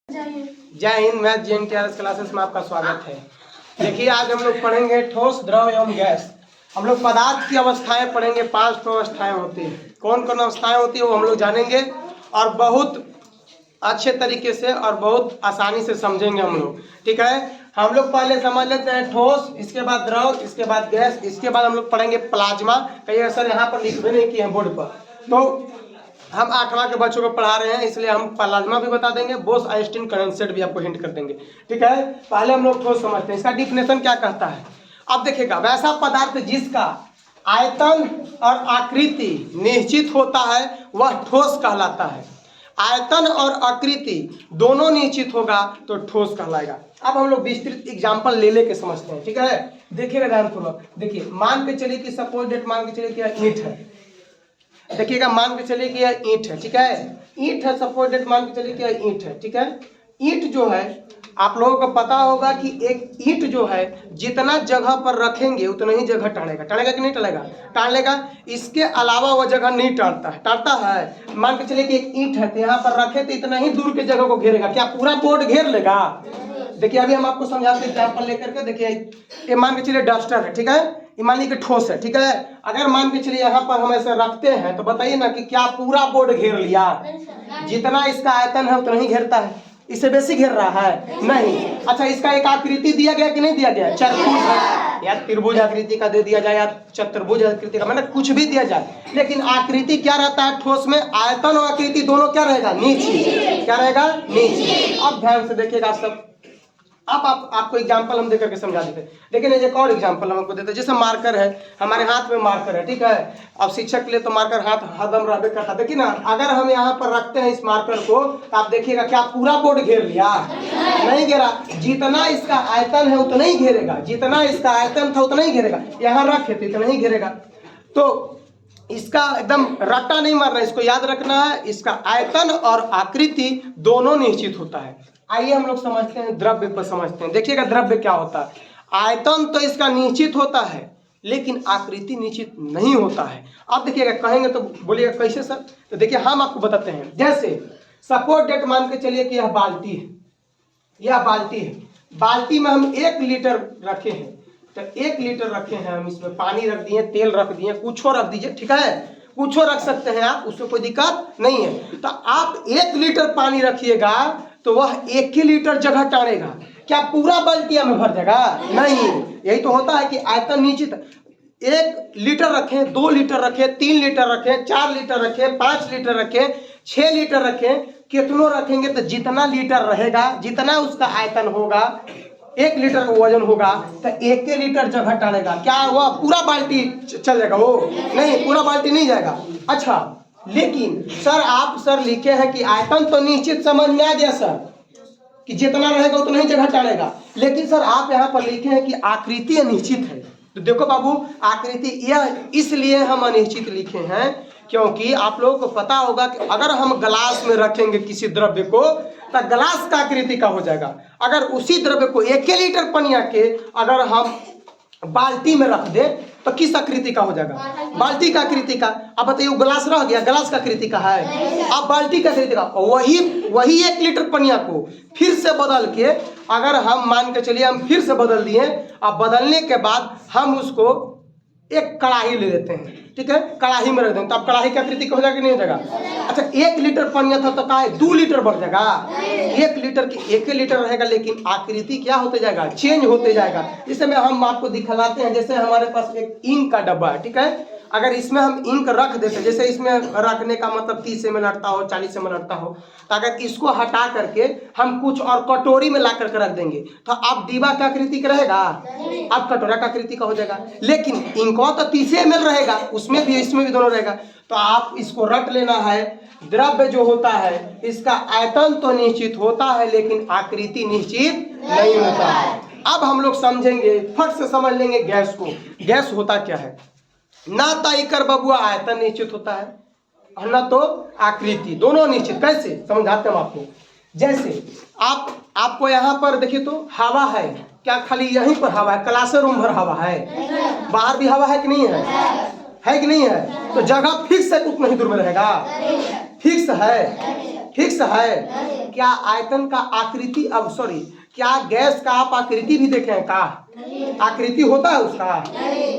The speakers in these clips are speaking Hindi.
जय हिंद। मैथ GNTRS क्लासेस में आपका स्वागत है। देखिए आज हम लोग पढ़ेंगे ठोस, द्रव एवं गैस। हम लोग पदार्थ की अवस्थाएं पढ़ेंगे। 5 अवस्थाएं होती हैं। कौन कौन अवस्थाएं होती है वो हम लोग जानेंगे और बहुत अच्छे तरीके से और बहुत आसानी से समझेंगे हम लोग। ठीक है, हम लोग पहले समझ लेते हैं ठोस, इसके बाद द्रव, इसके बाद गैस, इसके बाद हम लोग पढ़ेंगे प्लाज्मा। कई असर यहाँ पर लिखवे नहीं किए हैं बोर्ड पर, तो हम 8वां के बच्चों को पढ़ा रहे हैं इसलिए हम प्लाज्मा भी बता देंगे, बोस आइंस्टीन कंडेंसेट भी आपको हिंट कर देंगे। ठीक है, पहले हम लोग ठोस समझते हैं। इसका डिफिनेशन क्या कहता है। अब देखिएगा, वैसा पदार्थ जिसका आयतन और आकृति निश्चित होता है वह ठोस कहलाता है। आयतन और आकृति दोनों निश्चित होगा तो ठोस कहलाएगा। अब हम लोग विस्तृत एग्जांपल ले लेके समझते हैं। ठीक है, देखिएगा ध्यानपूर्वक। देखिए, मान के चलिए कि सपोज डेट मान के चलिए कि यह ईंट है। देखिएगा, मान के चलिए कि यह ईंट है। ठीक है, ईंट है, सपोज डेट मान के चलिए कि यह ईंट है। ठीक है, ईंट जो है आप लोगों को पता होगा कि एक ईंट जो है जितना जगह पर रखेंगे उतना ही जगह टालेगा। टालेगा कि नहीं टालेगा? टालेगा। इसके अलावा वह जगह नहीं टालता है। टालता है। मान के चलिए कि एक ईंट है तो यहाँ पर रखे तो इतना ही दूर के जगह को घेरेगा। क्या पूरा बोर्ड घेर लेगा? देखिए अभी हम आपको समझाते हैं एग्जाम्पल लेकर के। देखिए, ये मान के चलिए डस्टर है। ठीक है, ये मान लीजिए ठोस है। ठीक है, अगर मान के चलिए यहाँ पर हम ऐसे रखते हैं तो बताइए ना कि क्या पूरा बोर्ड घेर लिया? जितना इसका आयतन है उतना ही घेरता है। इससे बेसी घेर रहा है? नहीं। अच्छा, इसका एक आकृति दिया गया कि नहीं दिया गया? चतुर्भुज है या त्रिभुज आकृति का दे दिया जाए या चतुर्भुज आकृति का, मतलब कुछ भी दिया जाए, लेकिन आकृति क्या रहता है ठोस में? आयतन और आकृति दोनों क्या रहेगा? नीचे। क्या रहेगा? नीचे। अब ध्यान से देखिएगा सब। अब आपको एग्जांपल हम देकर के समझा देते हैं। लेकिन एक और एग्जांपल हम आपको देते हैं। जैसे मार्कर है, हमारे हाथ में मार्कर है। ठीक है, अब शिक्षक के लिए तो मार्कर हाथ हरदम रहबे करता। देखिए ना, अगर हम यहाँ पर रखते हैं इस मार्कर को तो आप देखिएगा क्या पूरा बोर्ड घेर लिया? नहीं घेरा। जितना इसका आयतन है उतना ही घेरेगा। जितना इसका आयतन था उतना ही घेरेगा। यहाँ रखे तो इतना ही घेरेगा। तो इसका एकदम रट्टा नहीं मारना, इसको याद रखना है। इसका आयतन और आकृति दोनों निश्चित होता है। आइए हम लोग समझते हैं, द्रव्य पर समझते हैं। देखिएगा द्रव्य क्या होता है। आयतन तो इसका निश्चित होता है लेकिन आकृति निश्चित नहीं होता है। अब देखिएगा, कहेंगे तो बोलिएगा कैसे सर? तो देखिए हम आपको बताते हैं। जैसे सपोज डेट मान के चलिए कि यह बाल्टी है। यह बाल्टी है। बाल्टी में हम 1 लीटर रखे हैं। तो 1 लीटर रखे हैं हम, इसमें पानी रख दिए, तेल रख दिए, कुछ रख दीजिए। ठीक है, कुछ रख सकते हैं आप, उसमें कोई दिक्कत नहीं है। तो आप 1 लीटर पानी रखिएगा तो वह 1 ही लीटर जगह टालेगा। क्या पूरा बाल्टिया में भर जाएगा? नहीं। यही तो होता है कि आयतन निश्चित। 1 लीटर रखें, 2 लीटर रखें, 3 लीटर रखें, 4 लीटर रखें, 5 लीटर रखें, 6 लीटर रखें, कितनों रखेंगे तो जितना लीटर रहेगा, जितना उसका आयतन होगा, 1 लीटर का वजन होगा तो 1 लीटर जगह टालेगा। क्या वह पूरा बाल्टी चल जाएगा? वो नहीं, पूरा बाल्टी नहीं जाएगा। अच्छा, लेकिन सर आप लिखे हैं कि आयतन तो निश्चित, समझ में आ गया सर कि जितना रहेगा उतना ही जगह टालेगा। लेकिन सर आप यहाँ पर लिखे हैं कि आकृति अनिश्चित है। तो देखो बाबू, आकृति यह इसलिए हम अनिश्चित लिखे हैं क्योंकि आप लोगों को पता होगा कि अगर हम ग्लास में रखेंगे किसी द्रव्य को तो ग्लास का आकृति का हो जाएगा। अगर उसी द्रव्य को 1 लिटर पनिया के अगर हम बाल्टी में रख दे तो किस आकृति का हो जाएगा? बाल्टी का आकृति का। अब बताइए, ग्लास रह गया, ग्लास का आकृति का है। अब बाल्टी का आकृति का वही 1 लीटर पनिया को फिर से बदल के अगर हम मान के चलिए हम फिर से बदल दिए। अब बदलने के बाद हम उसको एक कढ़ाई ले लेते हैं। ठीक है, कढ़ाई में रख दें तो अब कढ़ाई की आकृति का हो जाएगा कि नहीं हो जाएगा? अच्छा, 1 लीटर पनिया था तो का है 2 लीटर बढ़ जाएगा। 1 लीटर की 1 लीटर रहेगा लेकिन आकृति क्या होते जाएगा? चेंज होते जाएगा। इस समय हम आपको दिखलाते हैं। जैसे हमारे पास एक इंक का डब्बा है। ठीक है, अगर इसमें हम इंक रख देते, जैसे इसमें रखने का मतलब 30 ml अटता हो, 40 ml अटता हो, तो अगर इसको हटा करके हम कुछ और कटोरी में ला करके रख देंगे तो अब डिब्बा का आकृति का रहेगा? अब कटोरा का आकृति का हो जाएगा। लेकिन इंको तो 30 ml रहेगा, उसमें भी इसमें भी दोनों रहेगा। तो आप इसको रट लेना है। द्रव्य जो होता है इसका आयतन तो निश्चित होता है लेकिन आकृति निश्चित नहीं होता है। अब हम लोग समझेंगे, फट से समझ लेंगे गैस को। गैस होता क्या है? ना तो इकर बबुआ आयतन निश्चित होता है और न तो आकृति, दोनों निश्चित। कैसे समझाते हैं आपको। जैसे आपको यहाँ पर देखिए तो हवा है। क्या खाली यहीं पर हवा है? क्लासरूम भर हवा है? बाहर भी हवा है कि नहीं है? है कि नहीं है? तो जगह फिक्स है, उतना ही दूर में रहेगा। फिक्स है। फिक्स है। क्या आयतन का आकृति, अब सॉरी, क्या गैस का आप आकृति भी देखे हैं? का आकृति होता है उसका?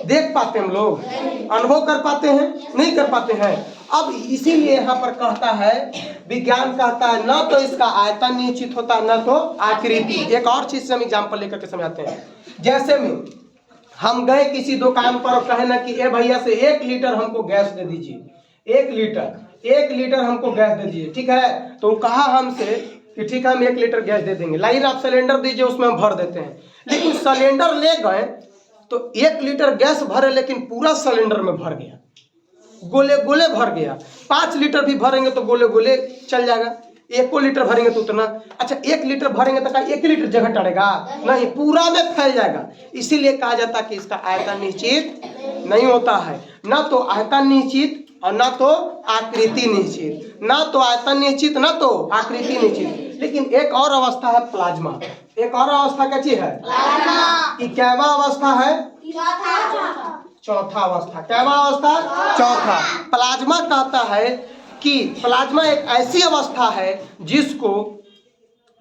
देख पाते हम लोग? अनुभव कर पाते हैं? नहीं कर पाते हैं। अब इसीलिए यहाँ पर कहता है, विज्ञान कहता है न तो इसका आयतन निश्चित होता है, न तो आकृति। एक और चीज से हम एग्जाम्पल लेकर के समझाते हैं। जैसे में हम गए किसी दुकान पर और कहे ना कि ए भैया से 1 लीटर हमको गैस दे दीजिए, 1 लीटर हमको गैस दे दीजिए, ठीक है? तो कहा हमसे कि ठीक है हम 1 लीटर गैस दे देंगे, लाइन आप सिलेंडर दीजिए, उसमें हम भर देते हैं। लेकिन सिलेंडर ले गए तो 1 लीटर गैस भरे, लेकिन पूरा सिलेंडर में भर गया, गोले गोले भर गया। 5 लीटर भी भरेंगे तो गोले गोले चल जाएगा, 1 लीटर भरेंगे तो उतना। अच्छा 1 लीटर भरेंगे तो क्या 1 लीटर जगह टड़ेगा? नहीं, पूरा में फैल जाएगा। इसीलिए कहा जाता है कि इसका आयतन निश्चित नहीं होता है। ना तो आयतन निश्चित और ना तो आकृति निश्चित, ना तो आयतन निश्चित ना तो आकृति निश्चित। लेकिन एक और अवस्था है प्लाज्मा। एक और अवस्था क्या चीज है? कि कैवा अवस्था है? चौथा अवस्था। कैवा अवस्था? चौथा। प्लाज्मा कहता है कि प्लाज्मा एक ऐसी अवस्था है जिसको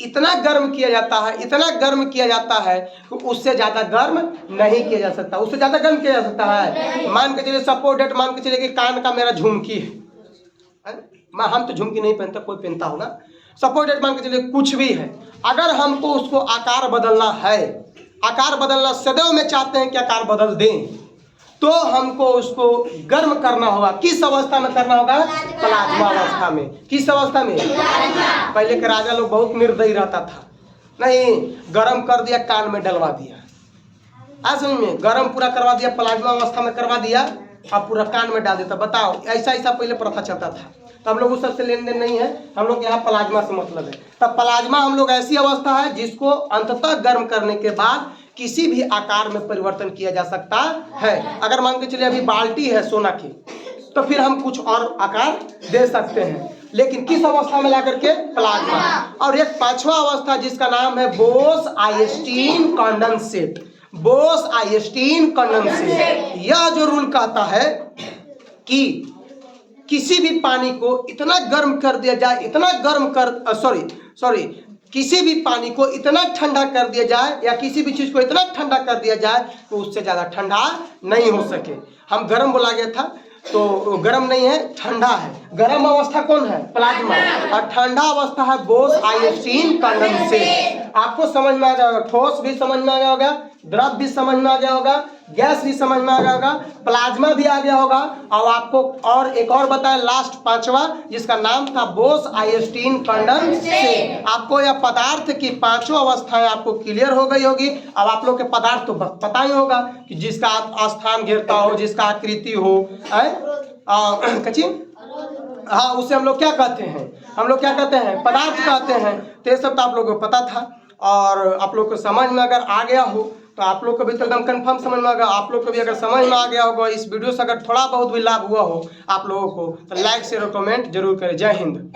इतना गर्म किया जाता है, इतना गर्म किया जाता है कि उससे ज्यादा गर्म नहीं किया जा सकता। उससे ज्यादा गर्म किया जा सकता है? मान के चलिए सपोज डेट, मान के चलिए कि कान का मेरा झुमकी है, हम तो झुमकी नहीं पहनता, कोई पहनता होगा। सपोज डेट मान के चलिए कुछ भी है, अगर हमको उसको आकार बदलना है, आकार बदलना सदैव में चाहते हैं कि आकार बदल दें, तो हमको उसको गर्म करना होगा। किस अवस्था में करना होगा? प्लाज्मा अवस्था में। किस अवस्था में? पहले के राजा लोग बहुत निर्दयी रहता था, नहीं गर्म कर दिया, कान में डलवा दिया, आज में गर्म पूरा करवा दिया, प्लाज्मा अवस्था में करवा दिया, अब पूरा कान में डाल देता। बताओ, ऐसा ऐसा पहले प्रथा चलता था। तो हम लोग उस सबसे लेन देन नहीं है, हम लोग यहाँ प्लाज्मा से मतलब है। तब प्लाज्मा हम लोग ऐसी अवस्था है जिसको अंततः गर्म करने के बाद किसी भी आकार में परिवर्तन किया जा सकता है। अगर मान के चलिए अभी बाल्टी है सोना की, तो फिर हम कुछ और आकार दे सकते हैं, लेकिन किस अवस्था में ला करके? प्लाज्मा। और एक 5वां अवस्था जिसका नाम है बोस-आइंस्टीन कंडेंसेट। बोस-आइंस्टीन कंडेंसेट यह जो रूल कहता है कि किसी भी पानी को इतना गर्म कर दिया जाए, इतना गर्म कर किसी भी पानी को इतना ठंडा कर दिया जाए, या किसी भी चीज को इतना ठंडा कर दिया जाए तो उससे ज्यादा ठंडा नहीं हो सके। हम गर्म बोला गया था, तो गर्म नहीं है, ठंडा है। गर्म अवस्था कौन है? प्लाज्मा। और ठंडा अवस्था है बोस-आइंस्टीन कंडेंसेट। आपको समझ में आ गया होगा, ठोस भी समझ में आ गया होगा, द्रव भी समझ में आ गया होगा, गैस भी समझ में आ गया होगा, प्लाज्मा भी आ गया होगा। और आपको और एक और बताया लास्ट 5वां, जिसका नाम था बोस-आइंस्टीन कंडेंसेट। आपको यह पदार्थ की 5 अवस्थाएं आपको क्लियर हो गई होगी। अब आप लोग के पदार्थ तो पता ही होगा कि जिसका स्थान घेरता हो, जिसका आकृति हो, हाँ, उसे हम लोग क्या कहते हैं? हम लोग क्या कहते हैं? पदार्थ कहते हैं। तो ये सब तो आप लोगों को पता था, और आप लोग को समझ में अगर आ गया हो तो आप लोग को भी तो एकदम कंफर्म समझ में आ गया। आप लोग को भी अगर समझ में आ गया होगा, इस वीडियो से अगर थोड़ा बहुत भी लाभ हुआ हो आप लोगों को, तो लाइक शेयर और कमेंट जरूर करें। जय हिंद।